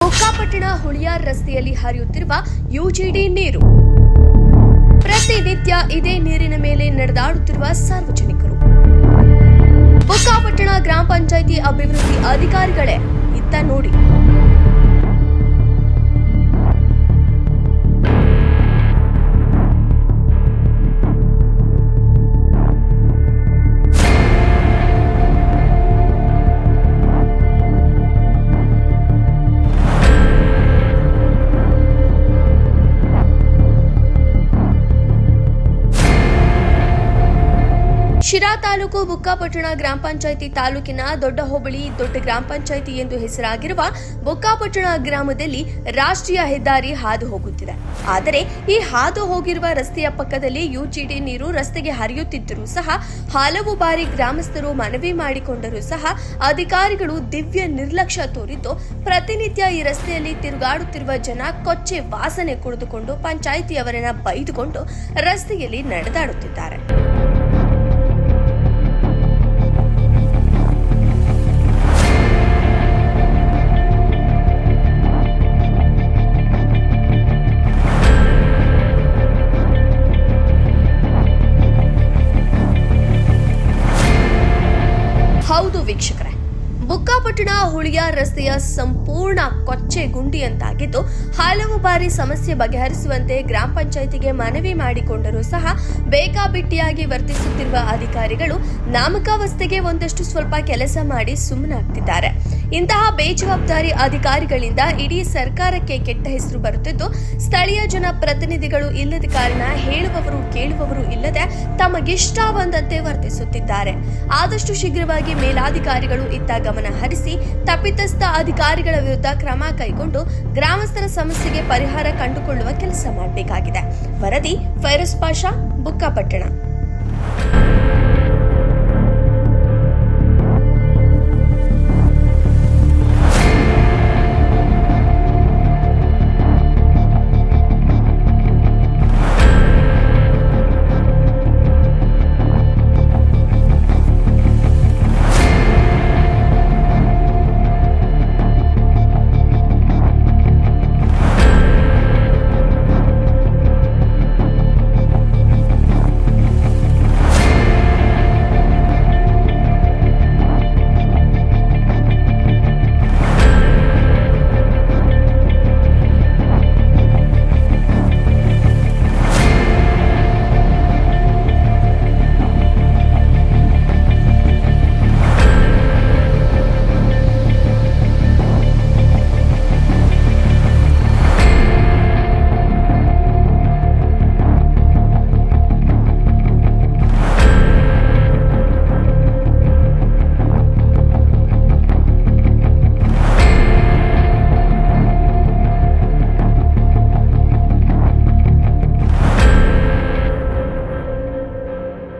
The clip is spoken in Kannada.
ಬುಕ್ಕಾಪಟ್ಟಣ ಹುಳಿಯಾರ್ ರಸ್ತೆಯಲ್ಲಿ ಹರಿಯುತ್ತಿರುವ ಯುಜಿಡಿ ನೀರು. ಪ್ರತಿನಿತ್ಯ ಇದೇ ನೀರಿನ ಮೇಲೆ ನಡೆದಾಡುತ್ತಿರುವ ಸಾರ್ವಜನಿಕರು. ಬುಕ್ಕಾಪಟ್ಟಣ ಗ್ರಾಮ ಪಂಚಾಯಿತಿ ಅಭಿವೃದ್ಧಿ ಅಧಿಕಾರಿಗಳೇ ಇತ್ತ ನೋಡಿ. ಶಿರಾ ತಾಲೂಕು ಬುಕ್ಕಾಪಟ್ಟಣ ಗ್ರಾಮ ಪಂಚಾಯಿತಿ ತಾಲೂಕಿನ ದೊಡ್ಡ ಹೋಬಳಿ ದೊಡ್ಡ ಗ್ರಾಮ ಪಂಚಾಯಿತಿ ಎಂದು ಹೆಸರಾಗಿರುವ ಬುಕ್ಕಾಪಟ್ಟಣ ಗ್ರಾಮದಲ್ಲಿ ರಾಷ್ಟ್ರೀಯ ಹೆದ್ದಾರಿ ಹಾದು ಹೋಗುತ್ತಿದೆ. ಆದರೆ ಈ ಹಾದು ಹೋಗಿರುವ ರಸ್ತೆಯ ಪಕ್ಕದಲ್ಲಿ ಯುಜಿಡಿ ನೀರು ರಸ್ತೆಗೆ ಹರಿಯುತ್ತಿದ್ದರೂ ಸಹ ಹಲವು ಬಾರಿ ಗ್ರಾಮಸ್ಥರು ಮನವಿ ಮಾಡಿಕೊಂಡರೂ ಸಹ ಅಧಿಕಾರಿಗಳು ದಿವ್ಯ ನಿರ್ಲಕ್ಷ್ಯ ತೋರಿದ್ದು ಪ್ರತಿನಿತ್ಯ ಈ ರಸ್ತೆಯಲ್ಲಿ ತಿರುಗಾಡುತ್ತಿರುವ ಜನ ಕೊಚ್ಚೆ ವಾಸನೆ ಕುಡಿದುಕೊಂಡು ಪಂಚಾಯಿತಿಯವರನ್ನ ಬೈದುಕೊಂಡು ರಸ್ತೆಯಲ್ಲಿ ನಡೆದಾಡುತ್ತಿದ್ದಾರೆ. ಹೌದು ವೀಕ್ಷಕರೇ, ಬುಕ್ಕಾಪಟ್ಟಣ ಹುಳಿಯಾರ್ ರಸ್ತೆಯ ಸಂಪೂರ್ಣ ಕೊಚ್ಚೆ ಗುಂಡಿಯಂತಾಗಿದ್ದು ಹಲವು ಬಾರಿ ಸಮಸ್ಯೆ ಬಗೆಹರಿಸುವಂತೆ ಗ್ರಾಮ ಪಂಚಾಯಿತಿಗೆ ಮನವಿ ಮಾಡಿಕೊಂಡರೂ ಸಹ ಬೇಕಾಬಿಟ್ಟಿಯಾಗಿ ವರ್ತಿಸುತ್ತಿರುವ ಅಧಿಕಾರಿಗಳು ನಾಮಕಾವಸ್ಥೆಗೆ ಒಂದಷ್ಟು ಸ್ವಲ್ಪ ಕೆಲಸ ಮಾಡಿ ಸುಮ್ಮನಾಗ್ತಿದ್ದಾರೆ. ಇಂತಹ ಬೇಜವಾಬ್ದಾರಿ ಅಧಿಕಾರಿಗಳಿಂದ ಇಡೀ ಸರ್ಕಾರಕ್ಕೆ ಕೆಟ್ಟ ಹೆಸರು ಬರುತ್ತಿದ್ದು ಸ್ಥಳೀಯ ಜನ ಪ್ರತಿನಿಧಿಗಳು ಇಲ್ಲದ ಕಾರಣ ಹೇಳುವವರು ಕೇಳುವವರು ಇಲ್ಲದೆ ತಮಗಿಷ್ಟ ಬಂದಂತೆ ವರ್ತಿಸುತ್ತಿದ್ದಾರೆ. ಆದಷ್ಟು ಶೀಘ್ರವಾಗಿ ಮೇಲಾಧಿಕಾರಿಗಳು ಇತ್ತ ಗಮನ ಹರಿಸಿ ತಪ್ಪಿತಸ್ಥ ಅಧಿಕಾರಿಗಳ ವಿರುದ್ಧ ಕ್ರಮ ಕೈಗೊಂಡು ಗ್ರಾಮಸ್ಥರ ಸಮಸ್ಯೆಗೆ ಪರಿಹಾರ ಕಂಡುಕೊಳ್ಳುವ ಕೆಲಸ ಮಾಡಬೇಕಾಗಿದೆ. ವರದಿ ಫೈರೋಜ್ ಪಾಷಾ, ಬುಕ್ಕಾಪಟ್ಟಣ.